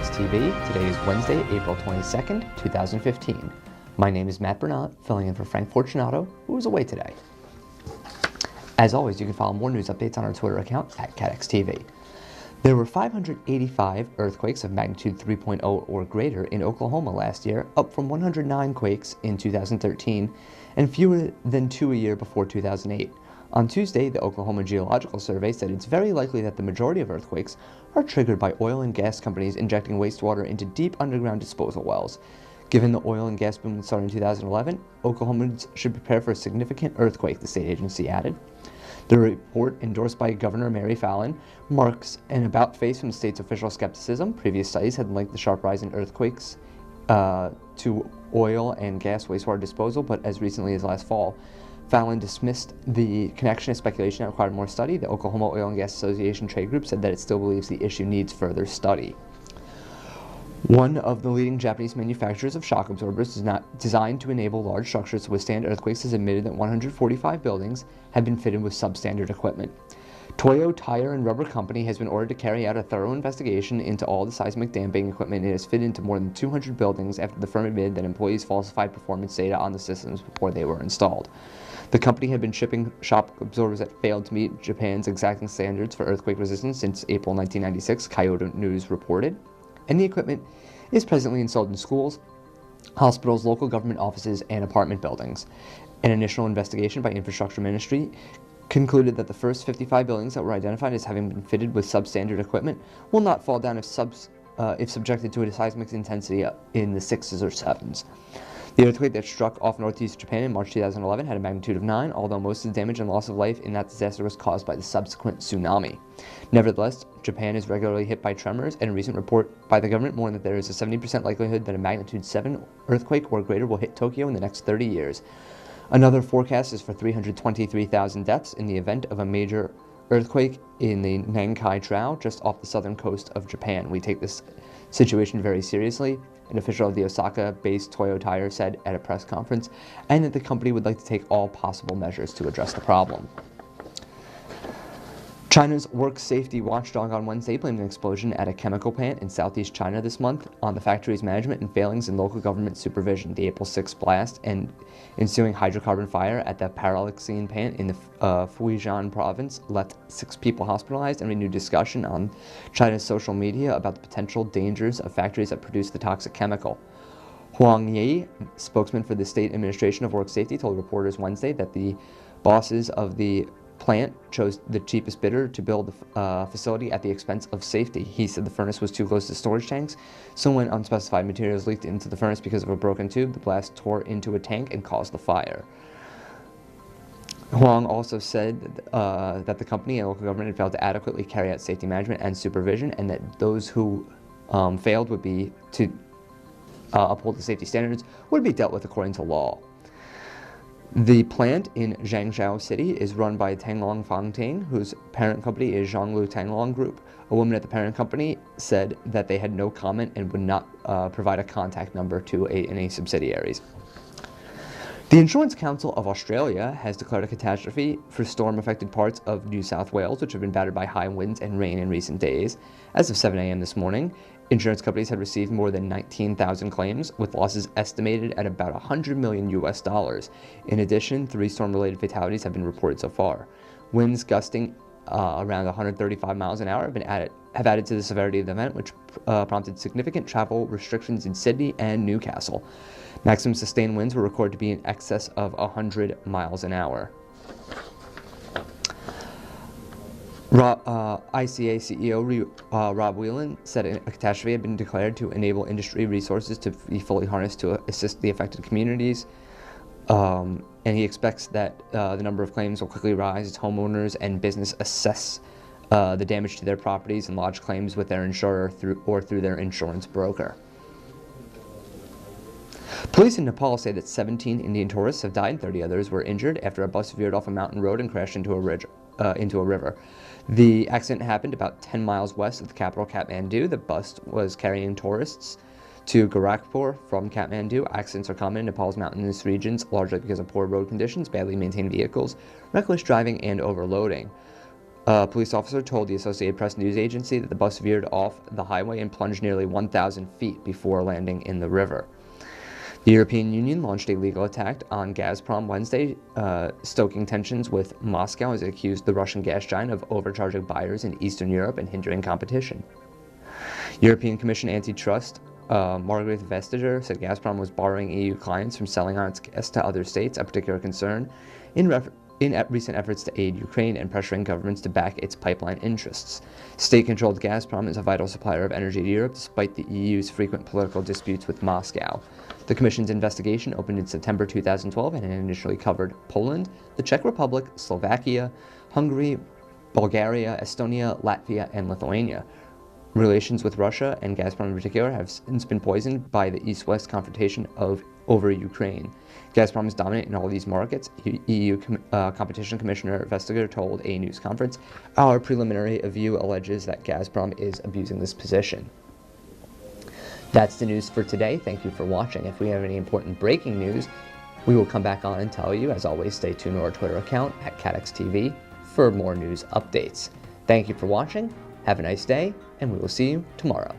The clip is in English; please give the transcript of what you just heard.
Catex TV. Today is Wednesday, April 22nd, 2015. My name is Matt Bernat, filling in for Frank Fortunato, who is away today. As always, you can follow more news updates on our Twitter account at Catex TV. There were 585 earthquakes of magnitude 3.0 or greater in Oklahoma last year, up from 109 quakes in 2013, and fewer than 2 a year before 2008. On Tuesday, the Oklahoma Geological Survey said it's very likely that the majority of earthquakes are triggered by oil and gas companies injecting wastewater into deep underground disposal wells. Given the oil and gas boom that started in 2011, Oklahomans should prepare for a significant earthquake, the state agency added. The report, endorsed by Governor Mary Fallin, marks an about-face from the state's official skepticism. Previous studies had linked the sharp rise in earthquakes to oil and gas wastewater disposal, but as recently as last fall, Fallin dismissed the connection as speculation that required more study. The Oklahoma Oil and Gas Association trade group said that it still believes the issue needs further study. One of the leading Japanese manufacturers of shock absorbers designed to enable large structures to withstand earthquakes has admitted that 145 buildings have been fitted with substandard equipment. Toyo Tire and Rubber Company has been ordered to carry out a thorough investigation into all the seismic damping equipment it has fitted into more than 200 buildings after the firm admitted that employees falsified performance data on the systems before they were installed. The company had been shipping shock absorbers that failed to meet Japan's exacting standards for earthquake resistance since April 1996, Kyodo News reported, and the equipment is presently installed in schools, hospitals, local government offices, and apartment buildings. An initial investigation by Infrastructure Ministry concluded that the first 55 buildings that were identified as having been fitted with substandard equipment will not fall down if subjected to a seismic intensity in the 6s or 7s. The earthquake that struck off northeast Japan in March 2011 had a magnitude of 9, although most of the damage and loss of life in that disaster was caused by the subsequent tsunami. Nevertheless, Japan is regularly hit by tremors, and a recent report by the government warned that there is a 70% likelihood that a magnitude 7 earthquake or greater will hit Tokyo in the next 30 years. Another forecast is for 323,000 deaths in the event of a major earthquake in the Nankai Trough, just off the southern coast of Japan. We take this situation very seriously, an official of the Osaka-based Toyo Tire said at a press conference, and that the company would like to take all possible measures to address the problem. China's work safety watchdog on Wednesday blamed an explosion at a chemical plant in southeast China this month on the factory's management and failings in local government supervision. The April 6 blast and ensuing hydrocarbon fire at the Paraxylene plant in the Fujian province left 6 people hospitalized and renewed discussion on China's social media about the potential dangers of factories that produce the toxic chemical. Huang Yi, spokesman for the State Administration of Work Safety, told reporters Wednesday that the bosses of the plant chose the cheapest bidder to build the facility at the expense of safety. He said the furnace was too close to storage tanks, so when unspecified materials leaked into the furnace because of a broken tube, the blast tore into a tank and caused the fire. Huang also said that the company and local government had failed to adequately carry out safety management and supervision, and that those who failed would be to uphold the safety standards would be dealt with according to law. The plant in Zhangzhou City is run by Tanglong Fangting, whose parent company is Zhonglu Tanglong Group. A woman at the parent company said that they had no comment and would not provide a contact number to any subsidiaries. The Insurance Council of Australia has declared a catastrophe for storm-affected parts of New South Wales, which have been battered by high winds and rain in recent days. As of 7 a.m. this morning, insurance companies had received more than 19,000 claims, with losses estimated at about $100 million US. In addition, 3 storm-related fatalities have been reported so far. Winds gusting around 135 miles an hour have added to the severity of the event, which prompted significant travel restrictions in Sydney and Newcastle. Maximum sustained winds were recorded to be in excess of 100 miles an hour. ICA CEO Rob Whelan said a catastrophe had been declared to enable industry resources to be fully harnessed to assist the affected communities. And he expects that the number of claims will quickly rise as homeowners and business assess the damage to their properties and lodge claims with their insurer through their insurance broker. Police in Nepal say that 17 Indian tourists have died and 30 others were injured after a bus veered off a mountain road and crashed into a river. The accident happened about 10 miles west of the capital, Kathmandu. The bus was carrying tourists to Gorakhpur from Kathmandu. Accidents are common in Nepal's mountainous regions, largely because of poor road conditions, badly maintained vehicles, reckless driving, and overloading. A police officer told the Associated Press news agency that the bus veered off the highway and plunged nearly 1,000 feet before landing in the river. The European Union launched a legal attack on Gazprom Wednesday, stoking tensions with Moscow as it accused the Russian gas giant of overcharging buyers in Eastern Europe and hindering competition. European Commission antitrust Margaret Vestager said Gazprom was borrowing EU clients from selling on its gas to other states, a particular concern in recent efforts to aid Ukraine and pressuring governments to back its pipeline interests. State-controlled Gazprom is a vital supplier of energy to Europe despite the EU's frequent political disputes with Moscow. The Commission's investigation opened in September 2012 and initially covered Poland, the Czech Republic, Slovakia, Hungary, Bulgaria, Estonia, Latvia, and Lithuania. Relations with Russia and Gazprom in particular have since been poisoned by the East-West confrontation over Ukraine. Gazprom is dominant in all these markets, EU Competition Commissioner Vestager told a news conference. Our preliminary review alleges that Gazprom is abusing this position. That's the news for today. Thank you for watching. If we have any important breaking news, we will come back on and tell you. As always, stay tuned to our Twitter account at Catex TV for more news updates. Thank you for watching. Have a nice day, and we will see you tomorrow.